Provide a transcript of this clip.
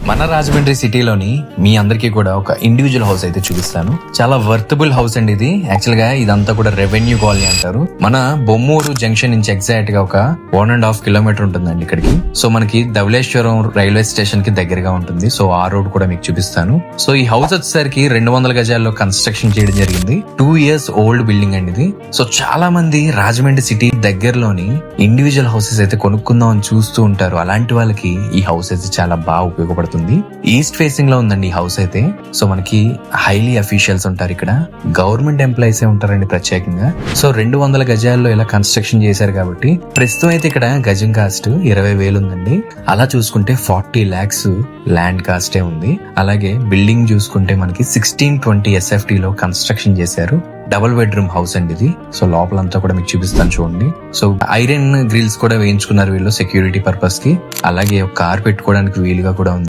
మన రాజమండ్రి సిటీలోని మీ అందరికీ కూడా ఒక ఇండివిజువల్ హౌస్ అయితే చూపిస్తాను. చాలా వర్తబుల్ హౌస్ అండి ఇది. యాక్చువల్ గా ఇదంతా కూడా రెవెన్యూ కాలనీ అంటారు. మన బొమ్మూరు జంక్షన్ నుంచి ఎగ్జాక్ట్ గా ఒక 1.5 కిలోమీటర్ ఉంటుందండి ఇక్కడికి. సో మనకి ధవళేశ్వరం రైల్వే స్టేషన్ కి దగ్గరగా ఉంటుంది. సో ఆ రోడ్ కూడా మీకు చూపిస్తాను. సో ఈ హౌస్ వచ్చేసరికి 200 గజాల్లో కన్స్ట్రక్షన్ చేయడం జరిగింది. 2 years ఓల్డ్ బిల్డింగ్ అండి ఇది. సో చాలా మంది రాజమండ్రి సిటీ దగ్గరలోని ఇండివిజువల్ హౌసెస్ అయితే కొనుక్కుందాం అని చూస్తూ ఉంటారు. అలాంటి వాళ్ళకి ఈ హౌస్ అయితే చాలా బాగా ఉపయోగపడుతుంది. ఈస్ట్ ఫేసింగ్ లో ఉందండి ఈ హౌస్ అయితే. సో మనకి హైలీ అఫీషియల్స్ ఉంటారు ఇక్కడ, గవర్నమెంట్ ఎంప్లాయీస్ ఉంటారండి ప్రత్యేకంగా. సో 200 గజాల్లో ఇలా కన్స్ట్రక్షన్ చేశారు కాబట్టి ప్రస్తుతం అయితే ఇక్కడ గజం కాస్ట్ 20,000 ఉందండి. అలా చూసుకుంటే 40 lakhs ల్యాండ్ కాస్టే ఉంది. అలాగే బిల్డింగ్ చూసుకుంటే మనకి 1620 SFT లో కన్స్ట్రక్షన్ చేశారు. డబుల్ బెడ్రూమ్ హౌస్ అండి ఇది. సో లోపలంతా కూడా మీకు చూపిస్తాను చూడండి. సో ఐరన్ గ్రిల్స్ కూడా వేయించుకున్నారు వీళ్ళు సెక్యూరిటీ పర్పస్ కి. అలాగే ఒక కార్ పెట్టుకోవడానికి వీలుగా కూడా ఉంది.